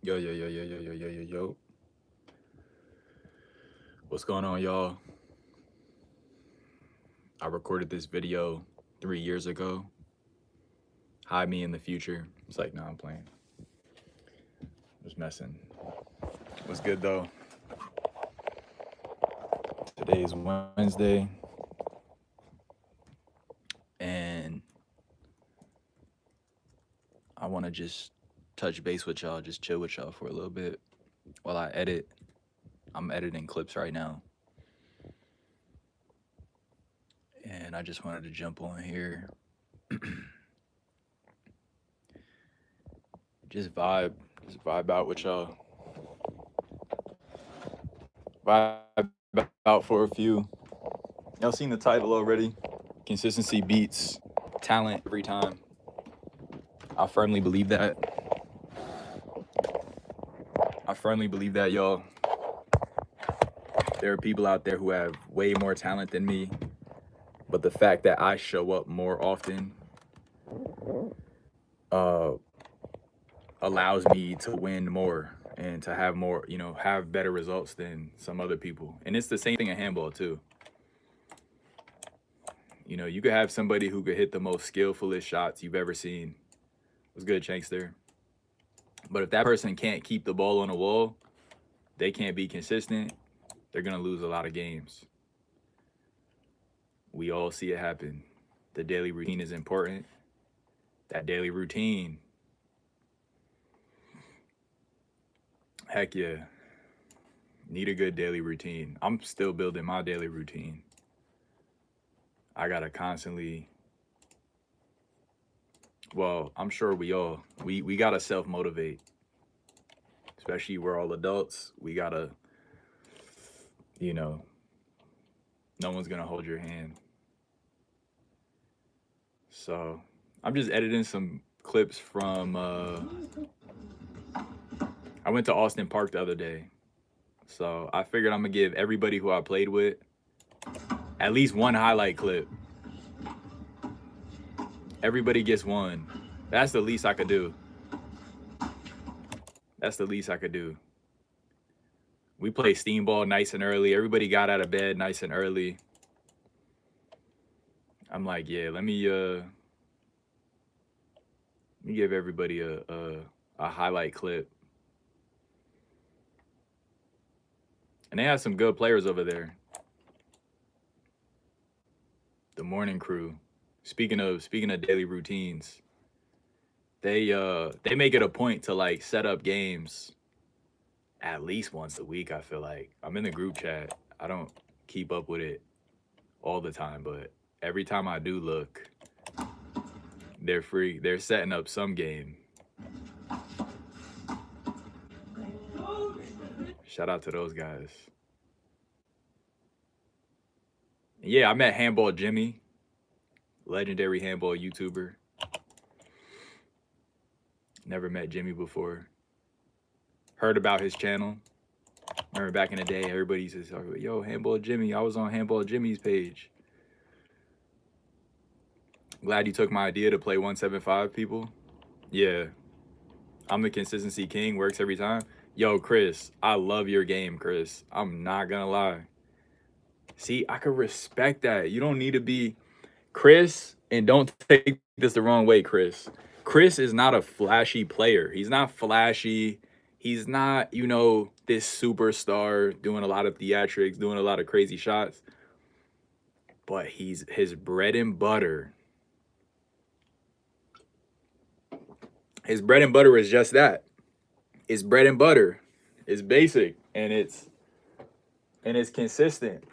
Yo, yo, yo, yo, yo, yo, yo, yo, yo. What's going on, y'all? I recorded this video 3 years ago. Hi, me in the future. It's like, nah, I'm playing. Just messing. What's good, though? Today's Wednesday. And I want to just touch base with y'all, just chill with y'all for a little bit while I edit. I'm editing clips right now. And I just wanted to jump on here. Just vibe out with y'all. Vibe out for a few. Y'all seen the title already? Consistency beats talent every time. I firmly believe that. Y'all. There are people out there who have way more talent than me, but the fact that I show up more often uh, allows me to win more and to have more, have better results than some other people. And it's the same thing in handball too. You could have somebody who could hit the most skillfulest shots you've ever seen. What's good, Chankster? But if that person can't keep the ball on the wall, they can't be consistent, they're going to lose a lot of games. We all see it happen. The daily routine is important. That daily routine, heck yeah, need a good daily routine. I'm still building my daily routine. I got to constantly, well, I'm sure we got to self-motivate. Especially we're all adults. We got to, no one's going to hold your hand. So I'm just editing some clips from, I went to Austin Park the other day. So I figured I'm going to give everybody who I played with at least one highlight clip. Everybody gets one. That's the least I could do. We played Steamball nice and early. Everybody got out of bed nice and early. I'm like, yeah, let me give everybody a highlight clip. And they have some good players over there. The morning crew. Speaking of daily routines, they make it a point to like set up games at least once a week. I feel like I'm in the group chat. I don't keep up with it all the time, but every time I do look, they're setting up some game. Shout out to those guys. Yeah, I met Handball Jimmy, legendary handball YouTuber. Never met Jimmy before. Heard about his channel. Remember back in the day, everybody used to talk about, yo, Handball Jimmy. I was on Handball Jimmy's page. Glad you took my idea to play 175 people. Yeah. I'm the consistency king. Works every time. Yo, Chris, I love your game, Chris. I'm not going to lie. See, I could respect that. You don't need to be Chris, and don't take this the wrong way, Chris. Chris is not a flashy player. He's not flashy. He's not, this superstar doing a lot of theatrics, doing a lot of crazy shots. But his bread and butter. His bread and butter is just that. It's bread and butter. It's basic and it's consistent.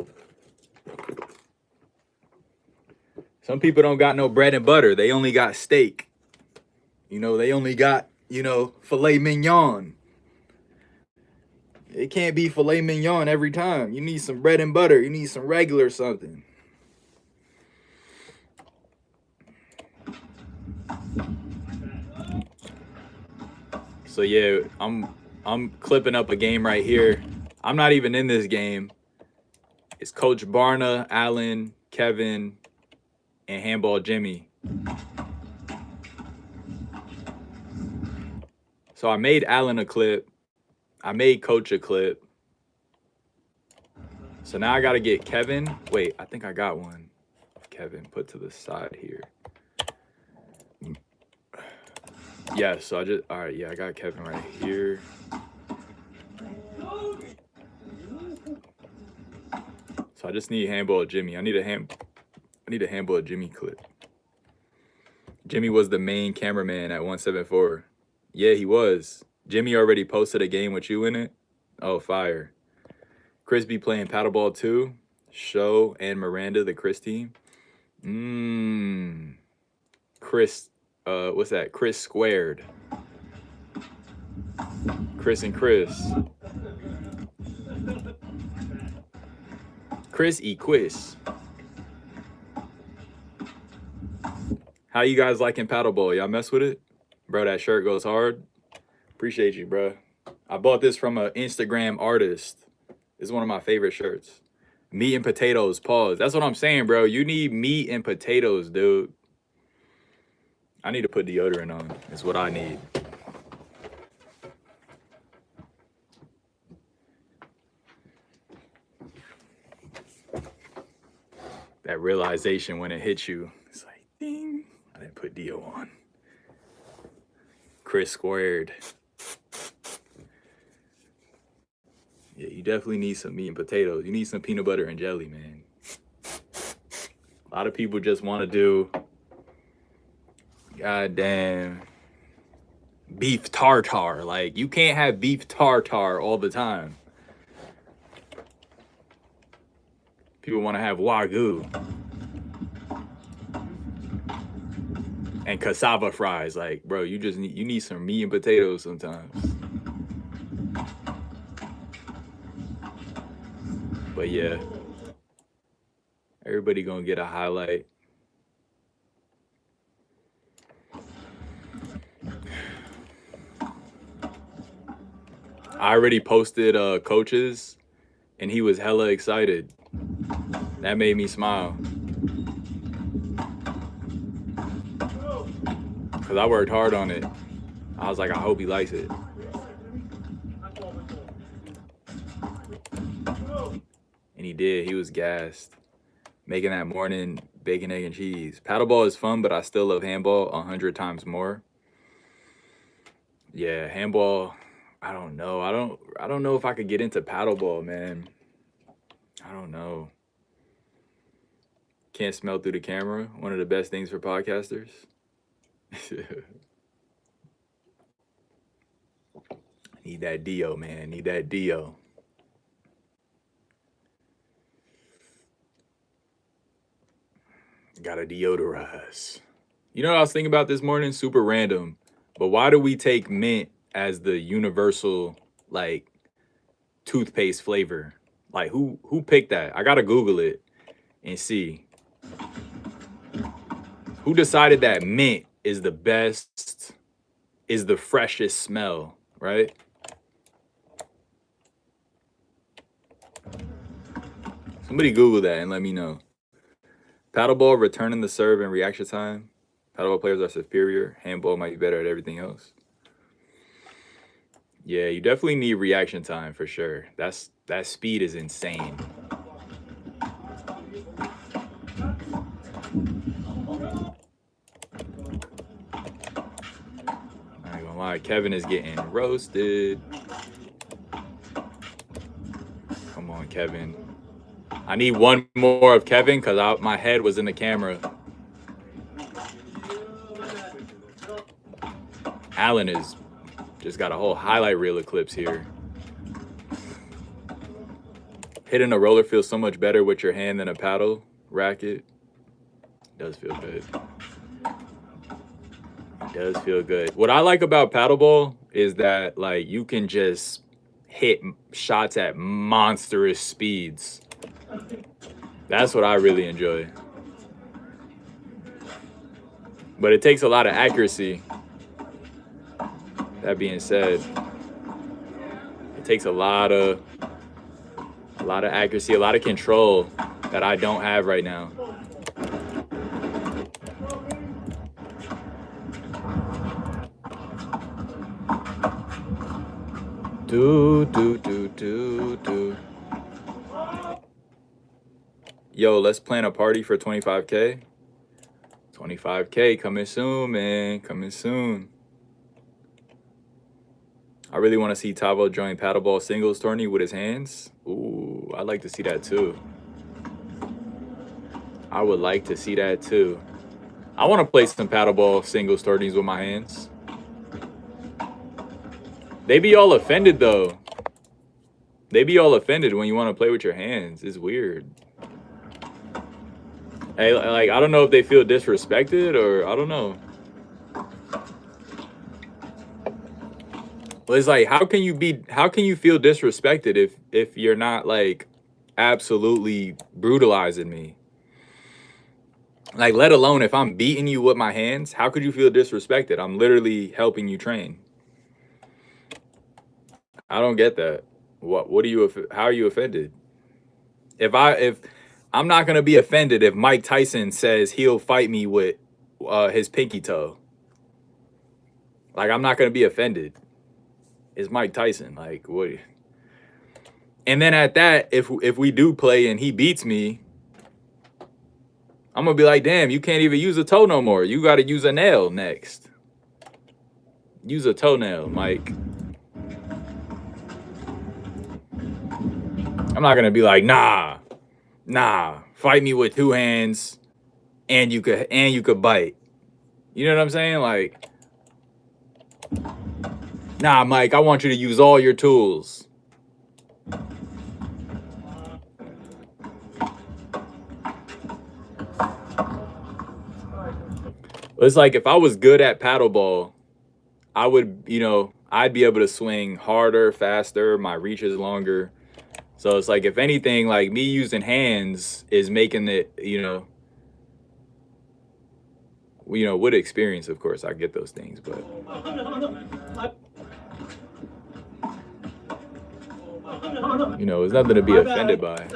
Some people don't got no bread and butter. They only got steak. They only got, filet mignon. It can't be filet mignon every time. You need some bread and butter. You need some regular something. So yeah, I'm clipping up a game right here. I'm not even in this game. It's Coach Barna, Allen, Kevin, and Handball Jimmy. So I made Allen a clip. I made Coach a clip. So now I got to get Kevin. Wait, I think I got one. Kevin put to the side here. Yeah, so all right, yeah, I got Kevin right here. So I just need handball Jimmy. I need a handball Jimmy clip. Jimmy was the main cameraman at 174. Yeah, he was. Jimmy already posted a game with you in it. Oh, fire. Chris be playing paddleball too. Show and Miranda, the Chris team. Chris, what's that? Chris squared. Chris and Chris. Chris Equis. How you guys liking paddleball? Y'all mess with it? Bro, that shirt goes hard. Appreciate you, bro. I bought this from an Instagram artist. It's one of my favorite shirts. Meat and potatoes, pause. That's what I'm saying, bro. You need meat and potatoes, dude. I need to put deodorant on. It's what I need. That realization when it hits you, it's like, ding, I didn't put Dio on. Chris squared. Yeah, you definitely need some meat and potatoes. You need some peanut butter and jelly, man. A lot of people just want to do goddamn beef tartare. Like, you can't have beef tartare all the time. People want to have Wagyu and cassava fries. Like, bro, you need some meat and potatoes sometimes. But yeah, everybody gonna get a highlight. I already posted coaches, and he was hella excited. That made me smile. Cause I worked hard on it. I was like, I hope he likes it. And he did. He was gassed. Making that morning bacon, egg, and cheese. Paddleball is fun, but I still love handball 100 times more. Yeah, handball, I don't know. I don't know if I could get into paddleball, man. I don't know. Can't smell through the camera. One of the best things for podcasters. Need that Dio, man. Need that Dio. Gotta deodorize. You know what I was thinking about this morning? Super random. But why do we take mint as the universal, like, toothpaste flavor? Like, who picked that? I gotta Google it and see. Who decided that mint is the best, is the freshest smell, right? Somebody Google that and let me know. Paddleball, returning the serve and reaction time. Paddleball players are superior. Handball might be better at everything else. Yeah, you definitely need reaction time for sure. That speed is insane. I ain't gonna lie, Kevin is getting roasted. Come on, Kevin. I need one more of Kevin because my head was in the camera. Allen is just got a whole highlight reel of clips here. Hitting a roller feels so much better with your hand than a paddle racket. Does feel good. Does feel good. What I like about paddleball is that, like, you can just hit shots at monstrous speeds. That's what I really enjoy. But it takes a lot of accuracy. That being said, it takes a lot of accuracy, a lot of control that I don't have right now. Do. Yo, let's plan a party for 25K. 25K coming soon, man. Coming soon. I really want to see Tavo join paddleball singles tourney with his hands. Ooh, I'd like to see that too. I would like to see that too. I want to play some paddleball singles tourneys with my hands. They be all offended though. They be all offended when you want to play with your hands. It's weird. Hey, like, I don't know if they feel disrespected or I don't know. But it's like, how can you feel disrespected if you're not like absolutely brutalizing me? Like, let alone if I'm beating you with my hands, how could you feel disrespected? I'm literally helping you train. I don't get that. How are you offended? If I'm not gonna be offended if Mike Tyson says he'll fight me with his pinky toe. Like, I'm not gonna be offended. It's Mike Tyson. Like, what? And then at that, if we do play and he beats me, I'm gonna be like, damn, you can't even use a toe no more. You gotta use a nail next. Use a toenail, Mike. I'm not gonna be like, nah, fight me with two hands, and you could bite. You know what I'm saying? Like, nah, Mike, I want you to use all your tools. It's like if I was good at paddleball, I would, I'd be able to swing harder, faster, my reach is longer. So it's like, if anything, like me using hands is making it, with experience, of course, I get those things, but. It's nothing to be offended by.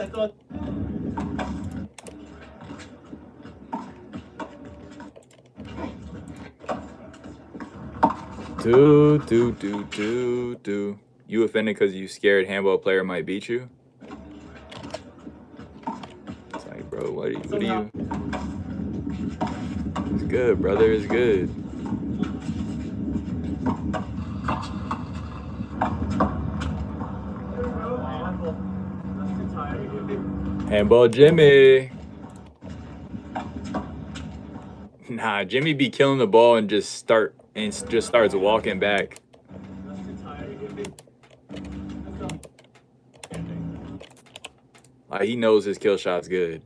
Do. You offended because you scared handball player might beat you? It's like, bro, what are you? It's good, brother. It's good. Handball Jimmy. Nah, Jimmy be killing the ball and just starts walking back. Like, he knows his kill shot's good.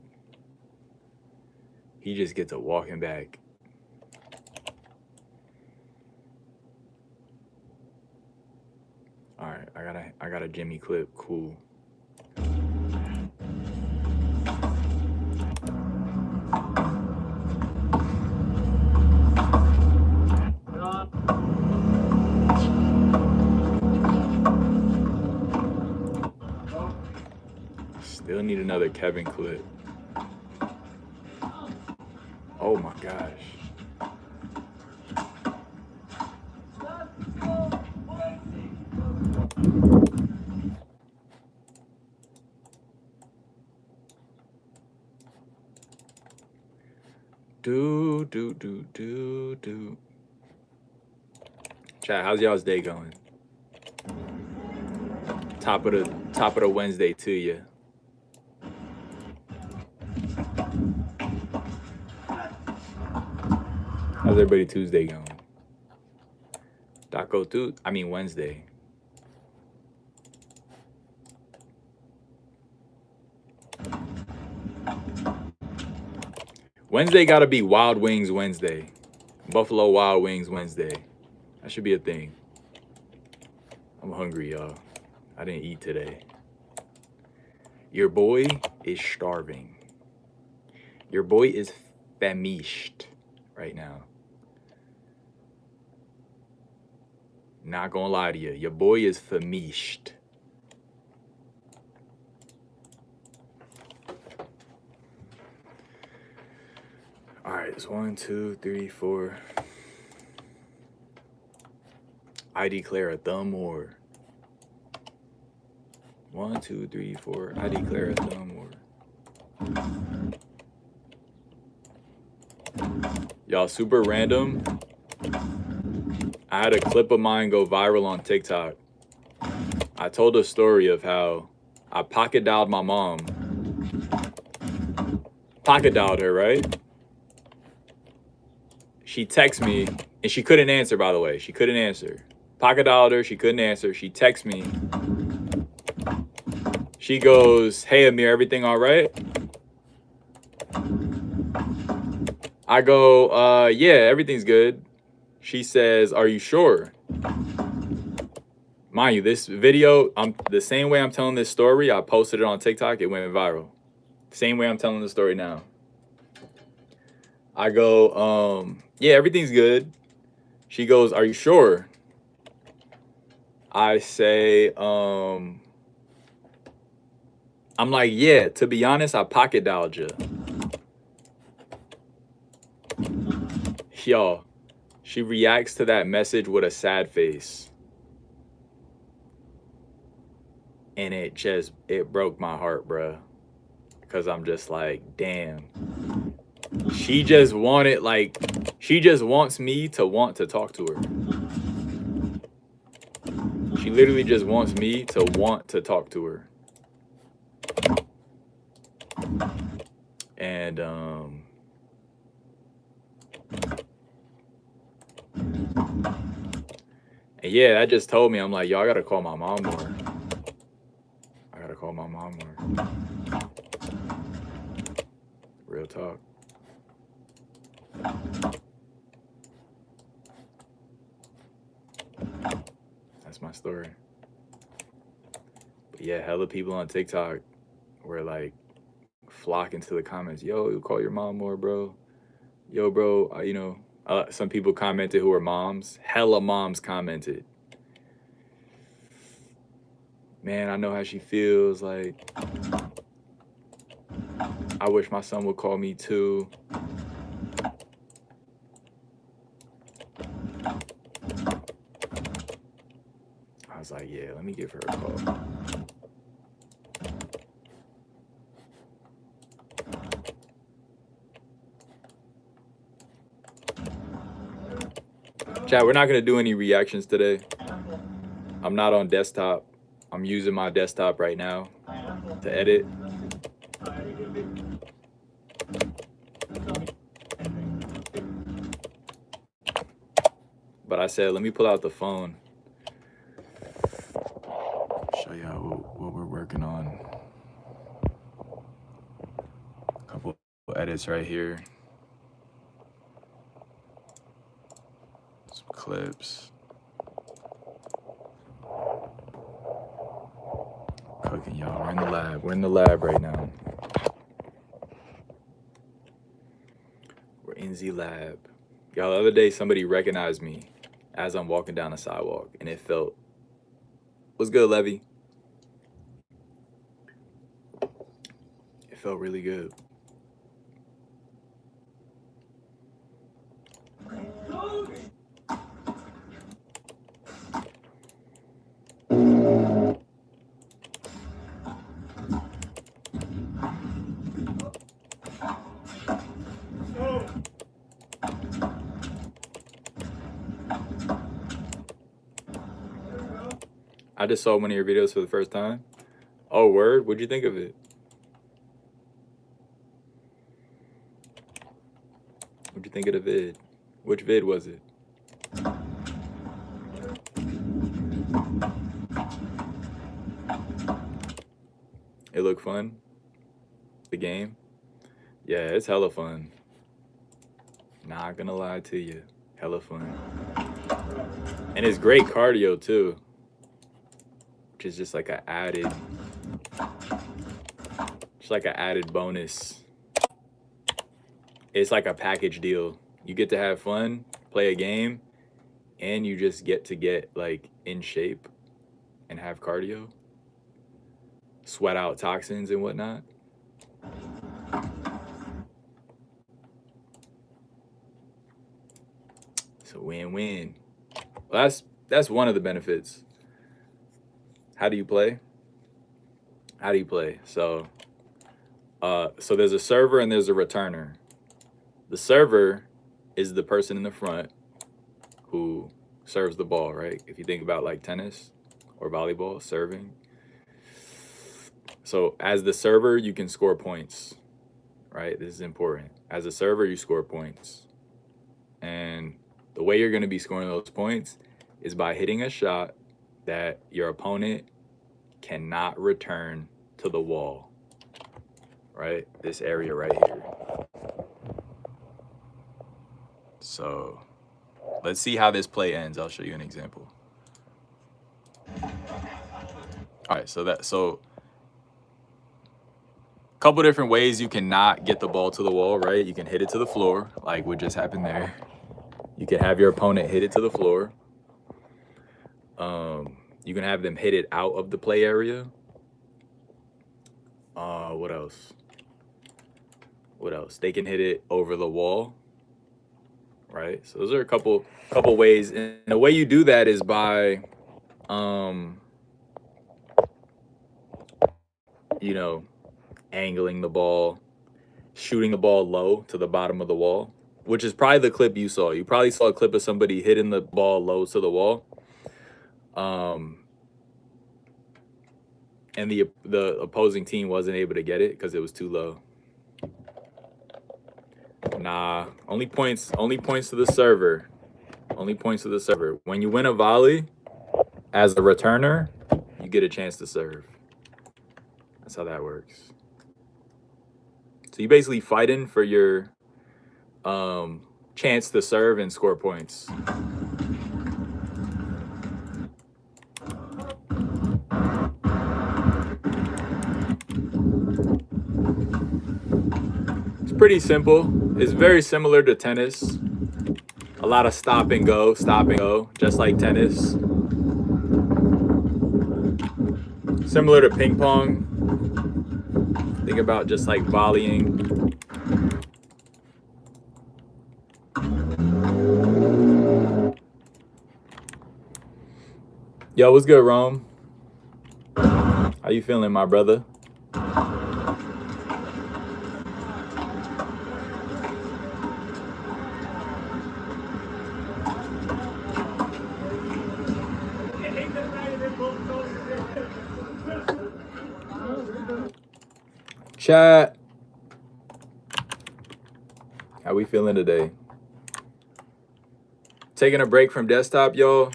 He just gets a walking back. All right, I got a Jimmy clip. Cool. Still need another Kevin clip. Oh my gosh. Do. Chat, how's y'all's day going? Top of the Wednesday to you. How's everybody Tuesday going? Wednesday. Wednesday gotta be Wild Wings Wednesday. Buffalo Wild Wings Wednesday. That should be a thing. I'm hungry, y'all. I didn't eat today. Your boy is starving. Your boy is famished right now. Not gonna lie to you. Your boy is famished. All right, it's 1, 2, 3, 4. I declare a thumb war. 1, 2, 3, 4. I declare a thumb war. Y'all, super random. I had a clip of mine go viral on TikTok. I told a story of how I pocket dialed my mom. Pocket dialed her, right? She texts me, and she couldn't answer, by the way. She couldn't answer. Pocket dialed her, she couldn't answer. She texts me. She goes, "Hey, Amir, everything all right?" I go, "Yeah, everything's good." She says, "Are you sure?" Mind you, this video, the same way I'm telling this story, I posted it on TikTok, it went viral. Same way I'm telling the story now. I go, "Yeah, everything's good." She goes, "Are you sure?" I say, I'm like, "Yeah, to be honest, I pocket dialed you." Y'all, she reacts to that message with a sad face. And it broke my heart, bruh. Because I'm just like, damn. She just wants me to want to talk to her. She literally just wants me to want to talk to her. And yeah, that just told me, I'm like, yo, I gotta call my mom more. I gotta call my mom more. Real talk. That's my story. But yeah, hella people on TikTok were like flocking to the comments. Yo, you call your mom more, bro. Yo, bro, you know, some people commented who are moms. Hella moms commented. Man, I know how she feels. Like, I wish my son would call me too. I was like, yeah, let me give her a call. Chat, we're not gonna do any reactions today. I'm not on desktop. I'm using my desktop right now to edit. But I said, let me pull out the phone. Show y'all what we're working on. A couple edits right here. Some clips. Cooking, y'all. We're in the lab. We're in the lab right now. We're in the lab. Y'all, the other day, somebody recognized me as I'm walking down the sidewalk, and it felt, what's good, Levy? It felt really good. I just saw one of your videos for the first time. Oh, word? What'd you think of it? What'd you think of the vid? Which vid was it? It looked fun? The game? Yeah, it's hella fun. Not gonna lie to you. Hella fun. And it's great cardio too. Which is just like an added, bonus. It's like a package deal. You get to have fun, play a game, and you just get to get like in shape and have cardio, sweat out toxins and whatnot. It's a win-win. Well, that's one of the benefits. How do you play? How do you play? So there's a server and there's a returner. The server is the person in the front who serves the ball, right? If you think about like tennis or volleyball, serving. So as the server, you can score points, right? This is important. As a server, you score points. And the way you're going to be scoring those points is by hitting a shot that your opponent cannot return to the wall, right? This area right here. So let's see how this play ends. I'll show you an example. All right, so a couple different ways you can not get the ball to the wall, right? You can hit it to the floor, like what just happened there. You can have your opponent hit it to the floor. You can have them hit it out of the play area. What else? What else? They can hit it over the wall, right? So those are a couple ways. And the way you do that is by, you know, angling the ball, shooting the ball low to the bottom of the wall, which is probably the clip you saw. You probably saw a clip of somebody hitting the ball low to the wall. And the opposing team wasn't able to get it because it was too low. Nah, only points to the server. Only points to the server. When you win a volley, as a returner, you get a chance to serve. That's how that works. So you basically fighting for your chance to serve and score points. It's pretty simple. It's very similar to tennis. A lot of stop and go, just like tennis. Similar to ping pong. Think about just like volleying. Yo, what's good, Rome? How you feeling, my brother? Chat. How we feeling today? Taking a break from desktop, y'all.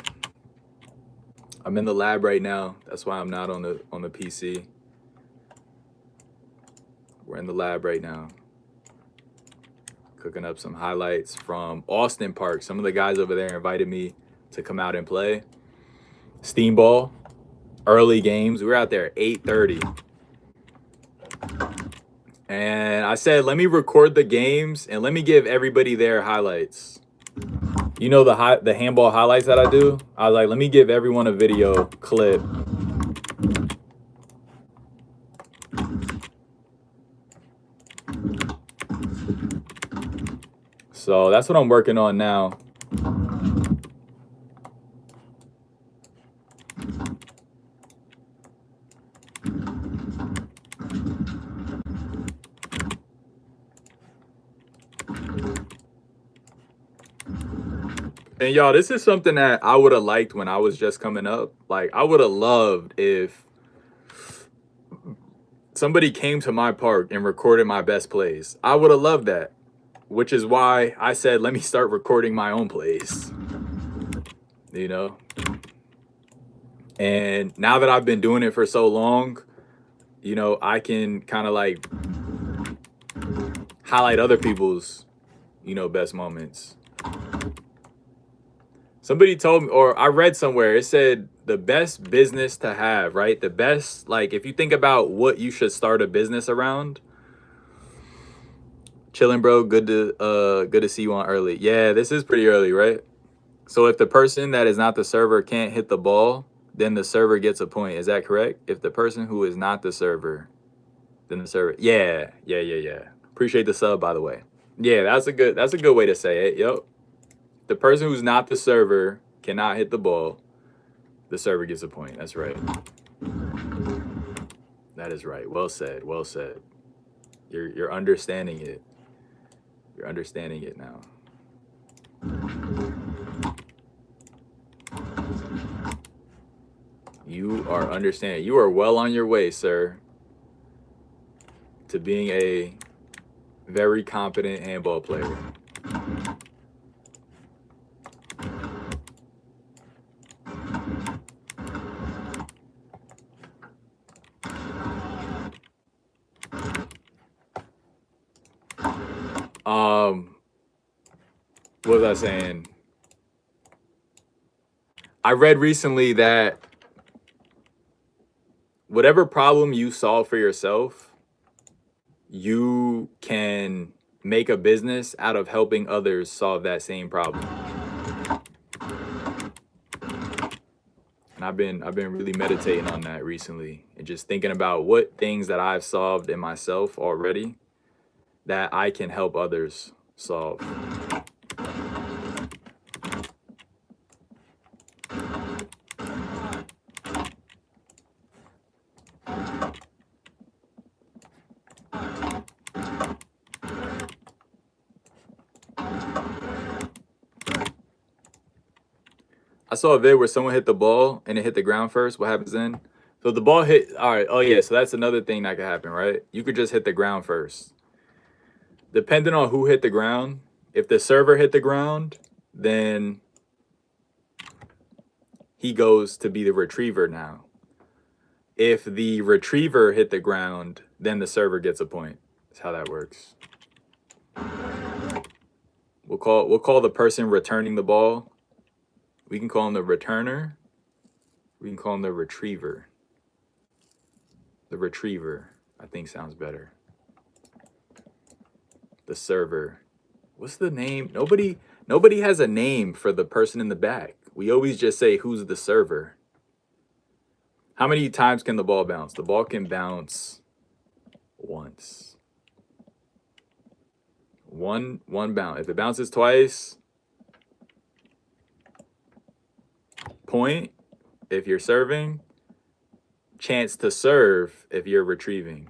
I'm in the lab right now. That's why I'm not on the PC. We're in the lab right now. Cooking up some highlights from Austin Park. Some of the guys over there invited me to come out and play. Steam ball, early games. We were out there at 8:30. And I said, let me record the games and let me give everybody their highlights. You know the handball highlights that I do? I was like, let me give everyone a video clip. So that's what I'm working on now. And y'all, this is something that I would have liked when I was just coming up. Like, I would have loved if somebody came to my park and recorded my best plays. I would have loved that, which is why I said, let me start recording my own plays, you know? And now that I've been doing it for so long, you know, I can kind of like highlight other people's, you know, best moments. Somebody told me, or I read somewhere, it said the best business to have, right? The best, like, if you think about what you should start a business around. Chilling, bro. Good to see you on early. Yeah, this is pretty early, right? So if the person that is not the server can't hit the ball, then the server gets a point. Is that correct? If the person who is not the server, then the server. Yeah. Appreciate the sub, by the way. Yeah, that's a good way to say it. Yep. The person who's not the server cannot hit the ball. The server gets a point. That's right. That is right. Well said. Well said. You're understanding it. You're understanding it now. You are understanding. You are well on your way, sir, to being a very competent handball player. What was I saying? I read recently that whatever problem you solve for yourself, you can make a business out of helping others solve that same problem. And I've been really meditating on that recently and just thinking about what things that I've solved in myself already that I can help others solve. I saw a vid where someone hit the ball and it hit the ground first. What happens then? So the ball hit, all right, oh yeah, so that's another thing that could happen, right? You could just hit the ground first. Depending on who hit the ground, if the server hit the ground, then he goes to be the retriever now. If the retriever hit the ground, then the server gets a point. That's how that works. We'll call the person returning the ball. We can call him the returner. We can call him the retriever. The retriever, I think, sounds better. The server. What's the name? Nobody has a name for the person in the back. We always just say who's the server. How many times can the ball bounce? The ball can bounce once. One bounce. If it bounces twice, point if you're serving, chance to serve if you're retrieving.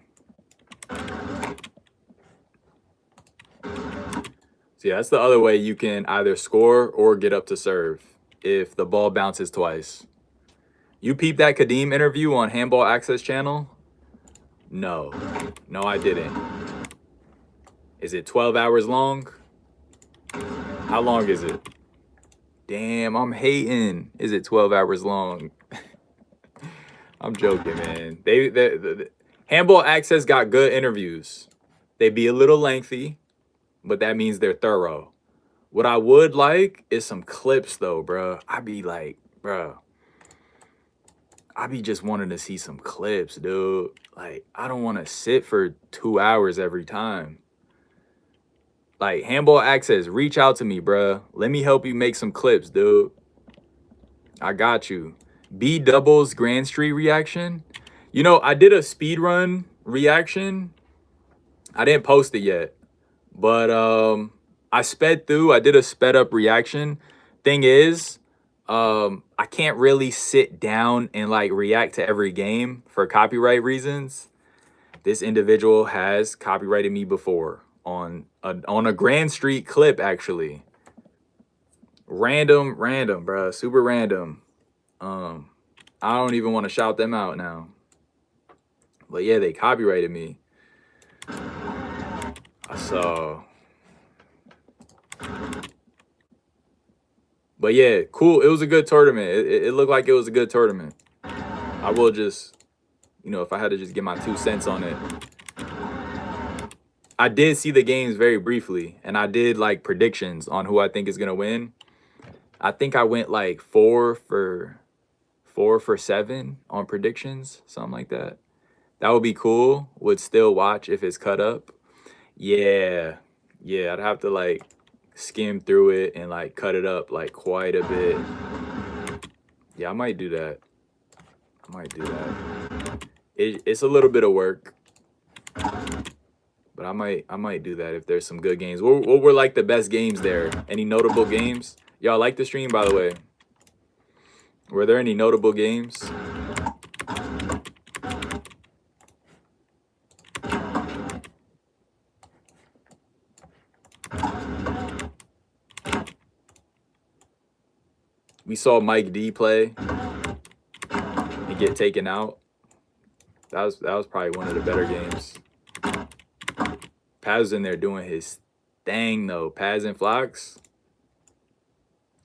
So yeah, that's the other way you can either score or get up to serve if the ball bounces twice. You peeped that Kadeem interview on Handball Access channel? No, I didn't. Is it 12 hours long? How long is it? Damn, I'm hating. Is it 12 hours long? I'm joking, man. They Handball Access got good interviews. They be a little lengthy, but that means they're thorough. What I would like is some clips though, bro. I be like, bro, I be just wanting to see some clips, dude. Like, I don't want to sit for 2 hours every time. Like, Handball Access, reach out to me, bro. Let me help you make some clips, dude. I got you. B doubles Grand Street reaction. You know, I did a speed run reaction. I didn't post it yet, but I sped through. I did a sped up reaction. Thing is, I can't really sit down and like react to every game for copyright reasons. This individual has copyrighted me before on a Grand Street clip, actually. Random, bro. Super random. I don't even want to shout them out now. But yeah, they copyrighted me. I saw. But yeah, cool. It was a good tournament. It looked like it was a good tournament. I will just, you know, if I had to just get my 2 cents on it. I did see the games very briefly, and I did like predictions on who I think is gonna win. I think I went like 4 for 7 on predictions, something like that. That would be cool. Would still watch if it's cut up. Yeah, I'd have to like skim through it and like cut it up like quite a bit. Yeah, I might do that. It's a little bit of work, but I might do that if there's some good games. What were like the best games there? Any notable games? Y'all like the stream, by the way? Were there any notable games? We saw Mike D play and get taken out. That was probably one of the better games. Paz was in there doing his thing though. Paz and Flox.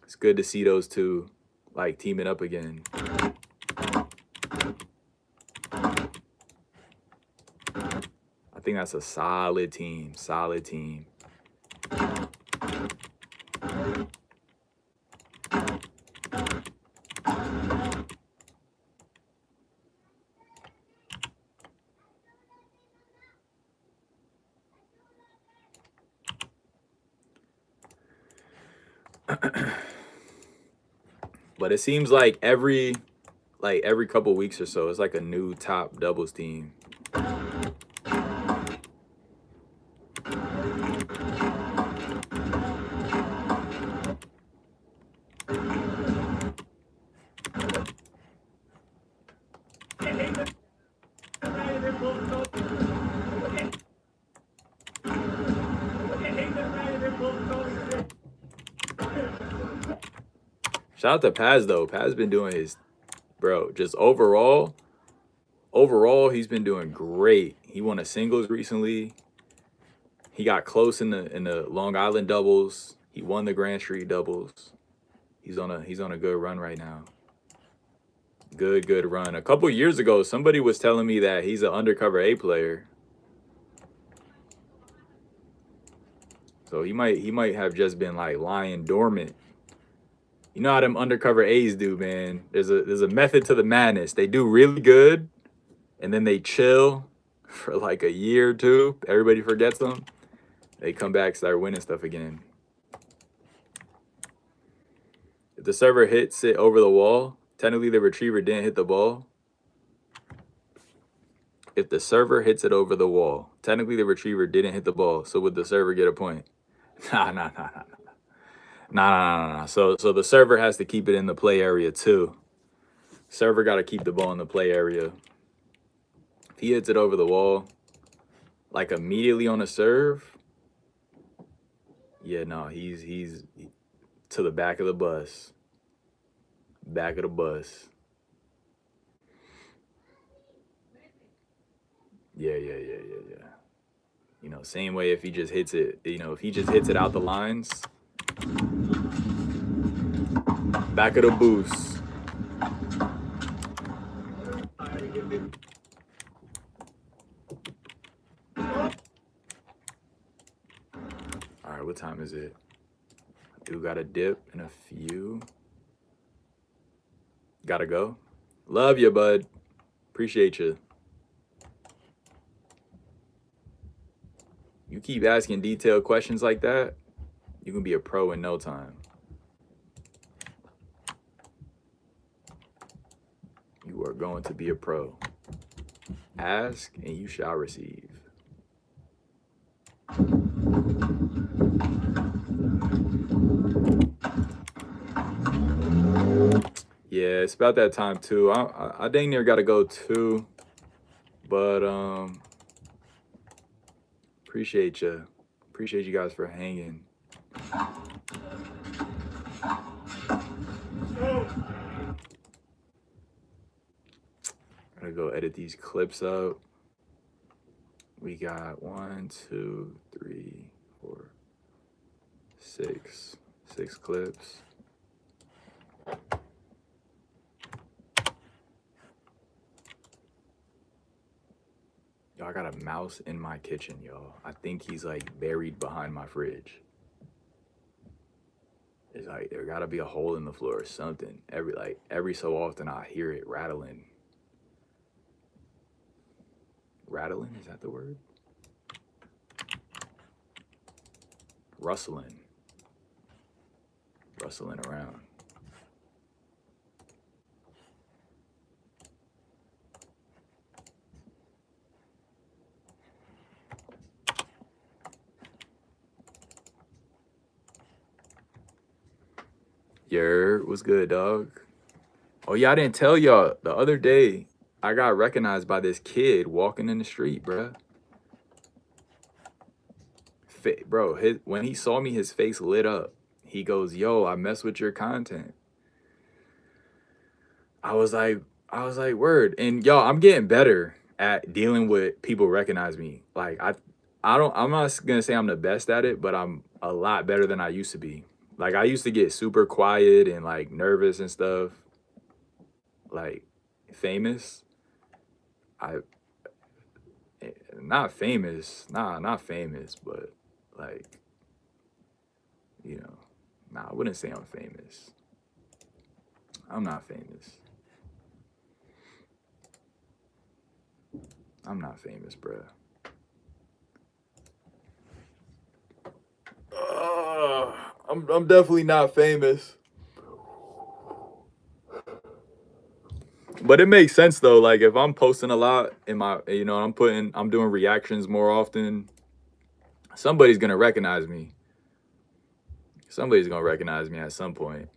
It's good to see those two like teaming up again. I think that's a solid team. Solid team. But it seems like every couple weeks or so, it's like a new top doubles team. Shout out to Paz though. Paz been doing his, bro. Just overall, he's been doing great. He won a singles recently. He got close in the Long Island doubles. He won the Grand Street doubles. He's on a good run right now. Good run. A couple years ago, somebody was telling me that he's an undercover A player. So he might have just been like lying dormant. You know how them undercover A's do, man. There's a method to the madness. They do really good, and then they chill for like a year or two. Everybody forgets them. They come back, start winning stuff again. If the server hits it over the wall, technically the retriever didn't hit the ball. If the server hits it over the wall, technically the retriever didn't hit the ball. So would the server get a point? Nah. So the server has to keep it in the play area too. Server got to keep the ball in the play area. If he hits it over the wall, like immediately on a serve, yeah, no, he's to the back of the bus. Back of the bus. Yeah. You know, same way if he just hits it, you know, if he just hits it out the lines. Back of the boost. All right, what time is it? I do got a dip in a few. Gotta go. Love you, bud. Appreciate you. You keep asking detailed questions like that, you can be a pro in no time. You are going to be a pro. Ask and you shall receive. Yeah, it's about that time too. I dang near gotta go too, but appreciate you guys for hanging. Gotta go edit these clips up. We got 1, 2, 3, 4, 6 clips. Y'all, I got a mouse in my kitchen, y'all. I think he's like buried behind my fridge. It's like there gotta be a hole in the floor or something. Every so often I hear it rattling. Rattling, is that the word? Rustling around. What's good, dog? Oh yeah, I didn't tell y'all the other day I got recognized by this kid walking in the street, bruh. Bro, when he saw me, his face lit up. He goes, yo, I mess with your content. I was like, word. And yo, I'm getting better at dealing with people recognize me. Like I'm not gonna say I'm the best at it, but I'm a lot better than I used to be. Like I used to get super quiet and like nervous and stuff. Like famous. I not famous. Nah, not famous, but like, you know, nah, I wouldn't say I'm famous. I'm not famous. I'm not famous, bruh. I'm definitely not famous. But it makes sense though. Like if I'm posting a lot in my, I'm doing reactions more often. Somebody's gonna recognize me. Somebody's gonna recognize me at some point.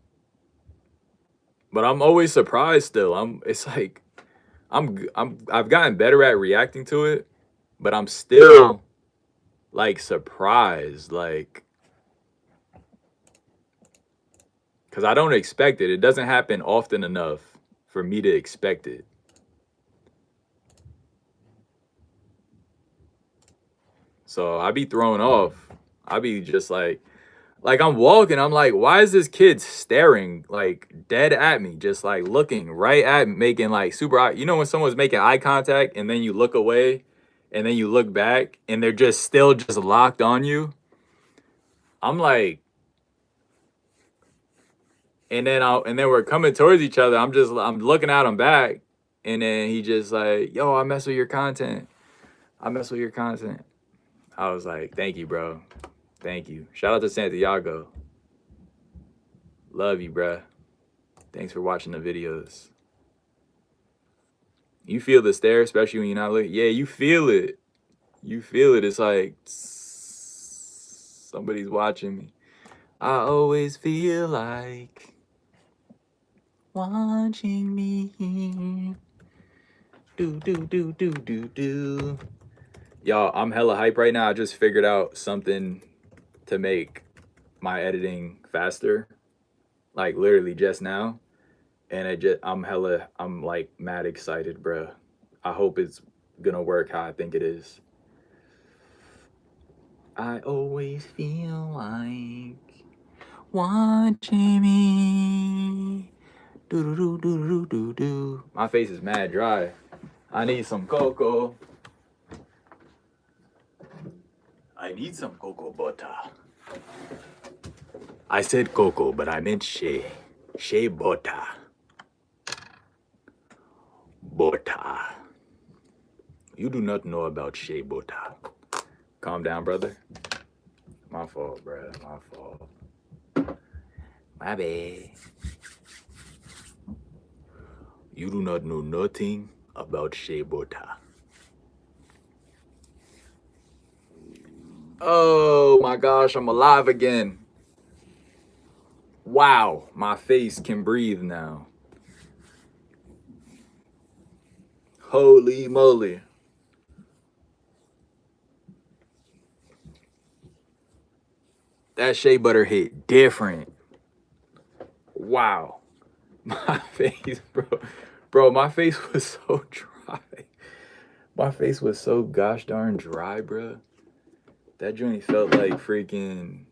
But I'm always surprised still. It's like I've gotten better at reacting to it, but I'm still like surprised, like, because I don't expect it. It doesn't happen often enough for me to expect it. So I be thrown off. I be just like I'm walking, I'm like, why is this kid staring like dead at me, just like looking right at me, making like super eye. You know when someone's making eye contact and then you look away and then you look back and they're just still just locked on you? I'm like, and then we're coming towards each other. I'm looking at him back, and then he just like, yo, I mess with your content. I mess with your content. I was like, thank you, bro. Thank you. Shout out to Santiago. Love you, bruh. Thanks for watching the videos. You feel the stare, especially when you're not looking. Yeah, you feel it. You feel it. It's like somebody's watching me. I always feel like watching me. Do. Y'all, I'm hella hype right now. I just figured out something to make my editing faster. Like literally just now. And I'm like mad excited, bruh. I hope it's gonna work how I think it is. I always feel like watching me. Do. My face is mad dry. I need some cocoa. I need some cocoa butter. I said cocoa, but I meant shea. Shea butter. Butter. You do not know about shea butter. Calm down, brother. My fault, bruh. My fault. My bad. You do not know nothing about shea butter. Oh my gosh, I'm alive again. Wow, my face can breathe now. Holy moly. That shea butter hit different. Wow. My face, bro. Bro, my face was so dry. My face was so gosh darn dry, bro. That joint felt like freaking...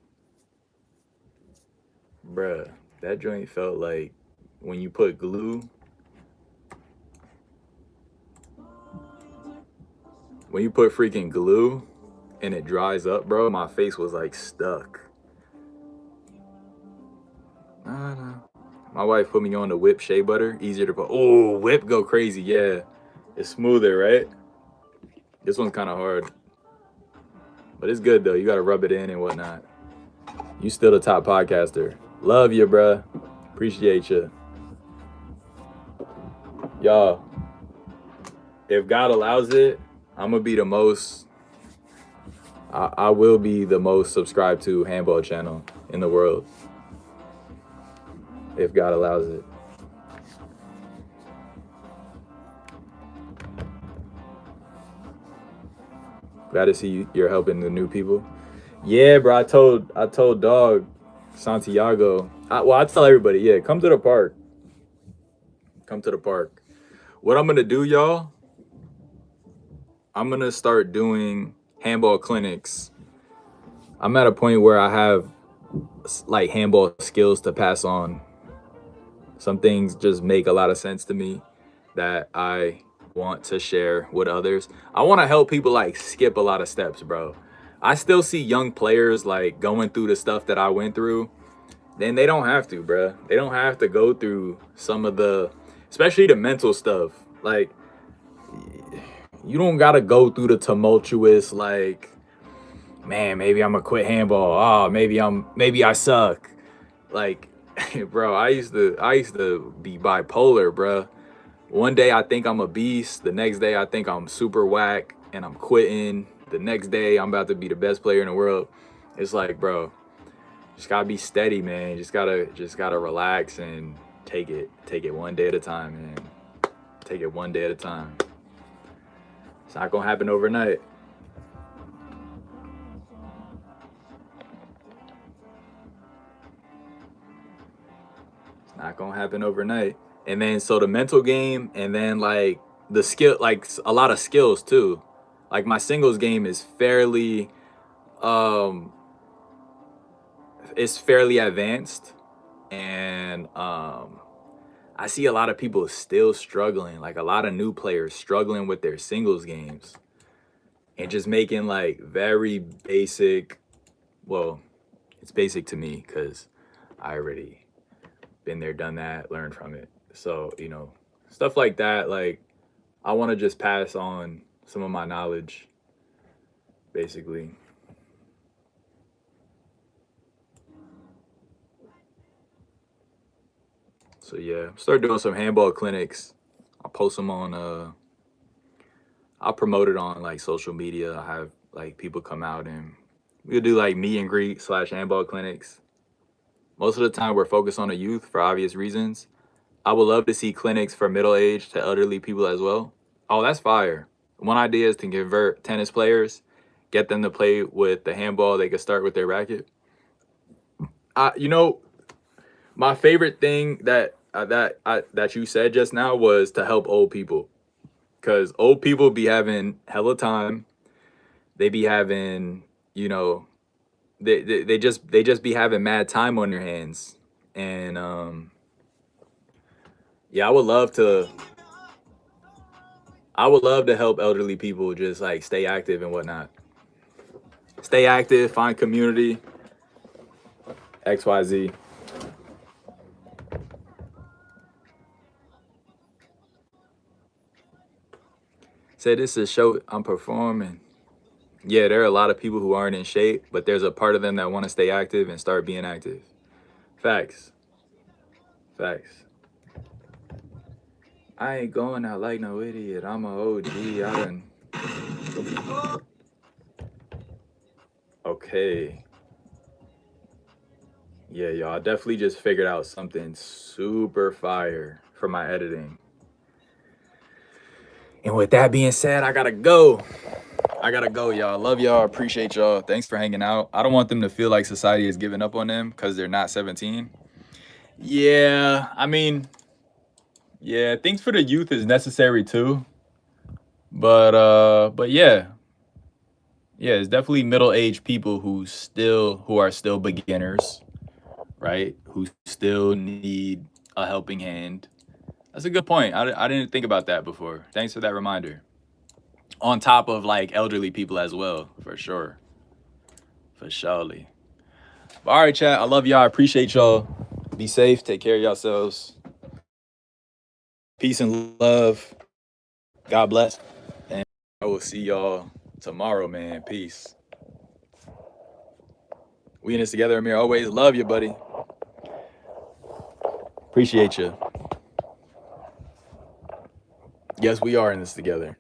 Bruh, that joint felt like when you put glue. When you put freaking glue and it dries up, bro, my face was like stuck. My wife put me on the whip shea butter. Easier to put. Oh, whip go crazy. Yeah. It's smoother, right? This one's kind of hard. But it's good, though. You got to rub it in and whatnot. You still the top podcaster. Love you, bruh. Appreciate you. Y'all, if God allows it, I'm going to be the most... I will be the most subscribed to handball channel in the world. If God allows it. Glad to see you're helping the new people. Yeah, bro. I told dog Santiago. I tell everybody, yeah, come to the park. Come to the park. What I'm gonna do, y'all, I'm gonna start doing handball clinics. I'm at a point where I have like handball skills to pass on. Some things just make a lot of sense to me that I want to share with others. I want to help people like skip a lot of steps, bro. I still see young players like going through the stuff that I went through. Then they don't have to, bro. They don't have to go through some of the, especially the mental stuff. Like, you don't gotta go through the tumultuous, like, man, maybe I'm gonna quit handball. Oh, maybe I suck. Like, bro, I used to be bipolar, bro. One day I think I'm a beast. The next day I think I'm super whack and I'm quitting. The next day I'm about to be the best player in the world. It's like, bro, just gotta be steady, man. Just gotta relax and take it one day at a time, man. Take it one day at a time. It's not gonna happen overnight. It's not gonna happen overnight. And then so the mental game, and then like the skill, like a lot of skills too. Like my singles game is um fairly advanced, and I see a lot of people still struggling, like a lot of new players struggling with their singles games and just making like very basic, well, it's basic to me because I already been there, done that, learned from it. So, stuff like that, like I want to just pass on some of my knowledge, basically. So yeah, start doing some handball clinics. I'll post them on I'll promote it on like social media. I have like people come out and we'll do like meet and greet slash handball clinics. Most of the time we're focused on the youth for obvious reasons. I would love to see clinics for middle aged to elderly people as well. Oh, that's fire. One idea is to convert tennis players, get them to play with the handball. They could start with their racket. You know, my favorite thing that you said just now was to help old people, because old people be having hella time. They be having, they just be having mad time on their hands, and yeah, I would love to help elderly people just like stay active and whatnot. Stay active, find community, XYZ. Say this is a show I'm performing. Yeah, there are a lot of people who aren't in shape, but there's a part of them that want to stay active and start being active. Facts. Facts. I ain't going out like no idiot. I'm a OG. I done. Okay. Yeah, y'all. I definitely just figured out something super fire for my editing. And with that being said, I gotta go. I gotta go, y'all. Love y'all. Appreciate y'all. Thanks for hanging out. I don't want them to feel like society is giving up on them because they're not 17. Yeah, I mean, yeah, things for the youth is necessary too. But yeah. Yeah, it's definitely middle-aged people who are still beginners, right? Who still need a helping hand. That's a good point. I didn't think about that before. Thanks for that reminder. On top of like elderly people as well, for sure. For surely. But all right, chat. I love y'all. I appreciate y'all. Be safe. Take care of yourselves. Peace and love. God bless. And I will see y'all tomorrow, man. Peace. We in this together, Amir. Always love you, buddy. Appreciate you. Yes, we are in this together.